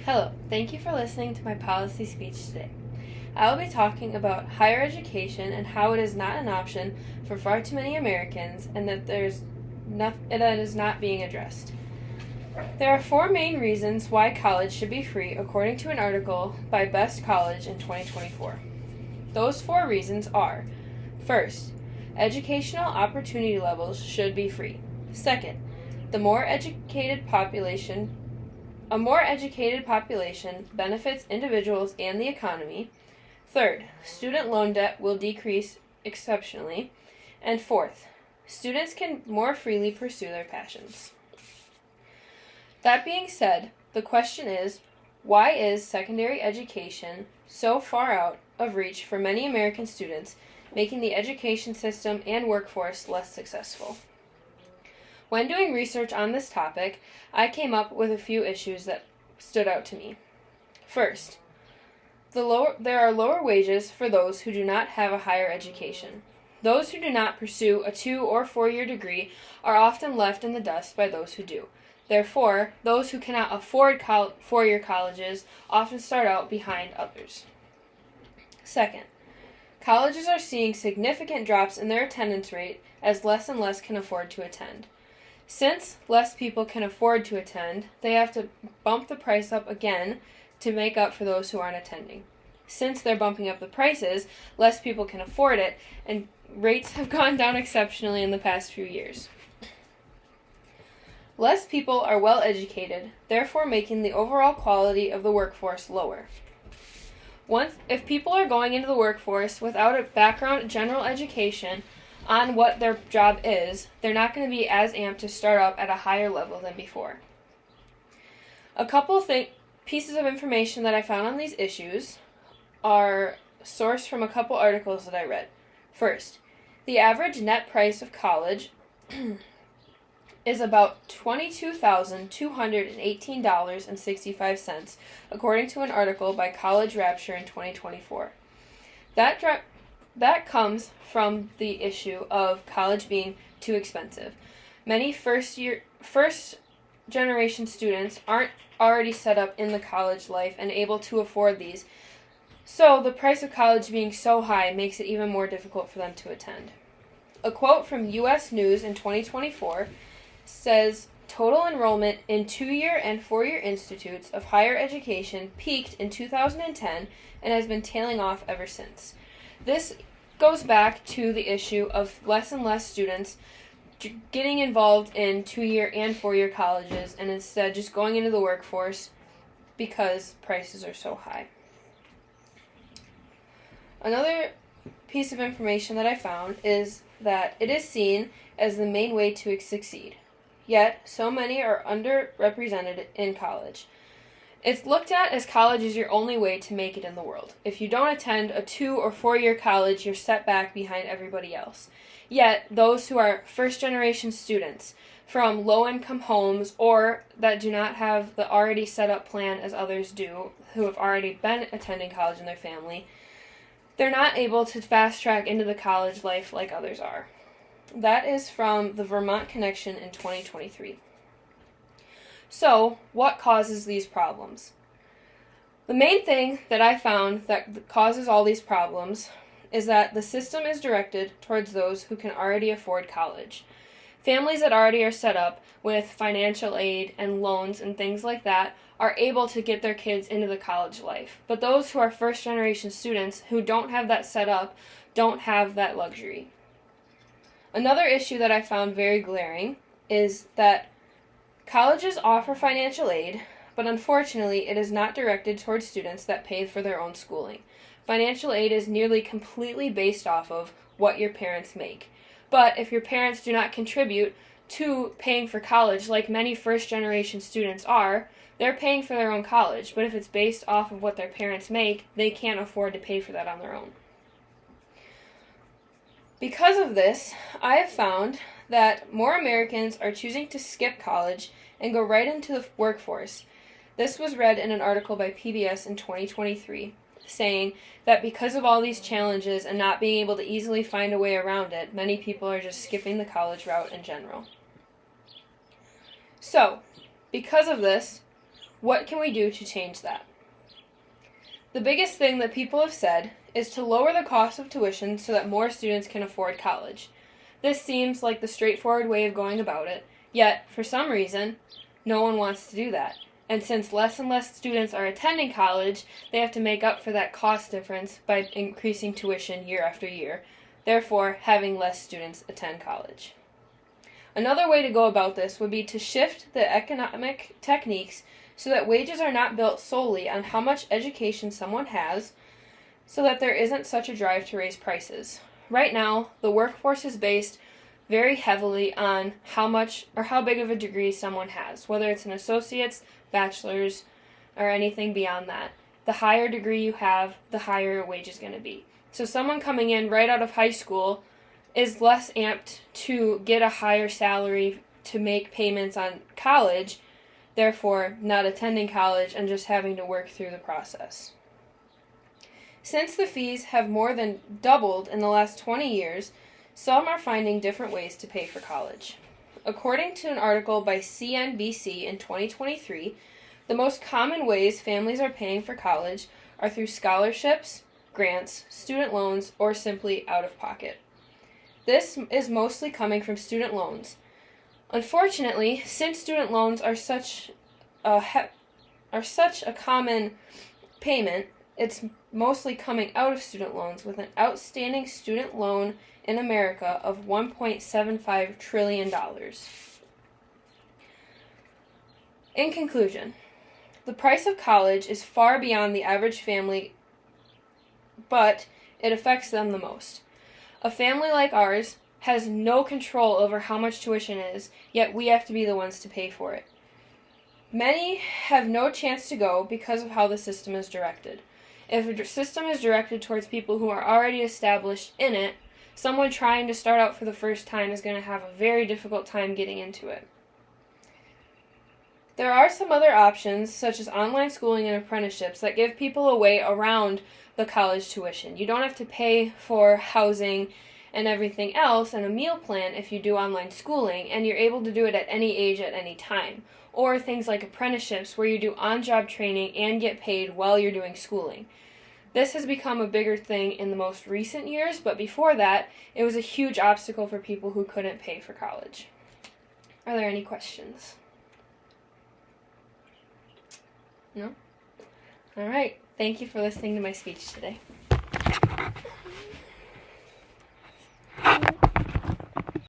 Hello, thank you for listening to my policy speech today. I will be talking about higher education and how it is not an option for far too many Americans and that that is not being addressed. There are 4 main reasons why college should be free according to an article by Best College in 2024. Those 4 reasons are: first, educational opportunity levels should be free. Second, a more educated population benefits individuals and the economy. Third, student loan debt will decrease exceptionally. And fourth, students can more freely pursue their passions. That being said, the question is, why is secondary education so far out of reach for many American students, making the education system and workforce less successful? When doing research on this topic, I came up with a few issues that stood out to me. First, there are lower wages for those who do not have a higher education. Those who do not pursue a 2 or 4-year degree are often left in the dust by those who do. Therefore, those who cannot afford 4-year colleges often start out behind others. Second, colleges are seeing significant drops in their attendance rate as less and less can afford to attend. Since less people can afford to attend, they have to bump the price up again to make up for those who aren't attending. Since they're bumping up the prices, less people can afford it, and rates have gone down exceptionally in the past few years. Less people are well educated, therefore making the overall quality of the workforce lower. If people are going into the workforce without a background general education on what their job is, they're not going to be as amped to start up at a higher level than before. A couple pieces of information that I found on these issues are sourced from a couple articles that I read. First, the average net price of college is about $22,218.65, according to an article by College Rapture in 2024. That comes from the issue of college being too expensive. Many first-generation students aren't already set up in the college life and able to afford these, so the price of college being so high makes it even more difficult for them to attend. A quote from U.S. News in 2024 says, total enrollment in 2-year and 4-year institutes of higher education peaked in 2010 and has been tailing off ever since. This goes back to the issue of less and less students getting involved in 2-year and 4-year colleges and instead just going into the workforce because prices are so high. Another piece of information that I found is that it is seen as the main way to succeed. Yet, so many are underrepresented in college. It's looked at as college is your only way to make it in the world. If you don't attend a 2 or 4-year college, you're set back behind everybody else. Yet, those who are first-generation students from low-income homes or that do not have the already set-up plan as others do, who have already been attending college in their family, they're not able to fast-track into the college life like others are. That is from the Vermont Connection in 2023. So, what causes these problems? The main thing that I found that causes all these problems is that the system is directed towards those who can already afford college. Families that already are set up with financial aid and loans and things like that are able to get their kids into the college life. But those who are first-generation students who don't have that set up don't have that luxury. Another issue that I found very glaring is that colleges offer financial aid, but unfortunately it is not directed towards students that pay for their own schooling. Financial aid is nearly completely based off of what your parents make. But if your parents do not contribute to paying for college like many first-generation students are, they're paying for their own college. But if it's based off of what their parents make, they can't afford to pay for that on their own. Because of this, I have found that more Americans are choosing to skip college and go right into the workforce. This was read in an article by PBS in 2023, saying that because of all these challenges and not being able to easily find a way around it, many people are just skipping the college route in general. So, because of this, what can we do to change that? The biggest thing that people have said is to lower the cost of tuition so that more students can afford college. This seems like the straightforward way of going about it, yet, for some reason, no one wants to do that. And since less and less students are attending college, they have to make up for that cost difference by increasing tuition year after year, therefore having less students attend college. Another way to go about this would be to shift the economic techniques so that wages are not built solely on how much education someone has, so that there isn't such a drive to raise prices. Right now, the workforce is based very heavily on how much or how big of a degree someone has, whether it's an associate's, bachelor's, or anything beyond that. The higher degree you have, the higher your wage is going to be. So someone coming in right out of high school is less amped to get a higher salary to make payments on college, therefore not attending college and just having to work through the process. Since the fees have more than doubled in the last 20 years, some are finding different ways to pay for college. According to an article by CNBC in 2023, the most common ways families are paying for college are through scholarships, grants, student loans, or simply out of pocket. This is mostly coming from student loans. Unfortunately, since student loans are such a common payment, it's mostly coming out of student loans, with an outstanding student loan in America of $1.75 trillion. In conclusion, the price of college is far beyond the average family, but it affects them the most. A family like ours has no control over how much tuition is, yet we have to be the ones to pay for it. Many have no chance to go because of how the system is directed. If a system is directed towards people who are already established in it, someone trying to start out for the first time is going to have a very difficult time getting into it. There are some other options, such as online schooling and apprenticeships, that give people a way around the college tuition. You don't have to pay for housing and everything else and a meal plan if you do online schooling, and you're able to do it at any age at any time. Or things like apprenticeships, where you do on-job training and get paid while you're doing schooling. This has become a bigger thing in the most recent years, but before that, it was a huge obstacle for people who couldn't pay for college. Are there any questions? No? All right. Thank you for listening to my speech today.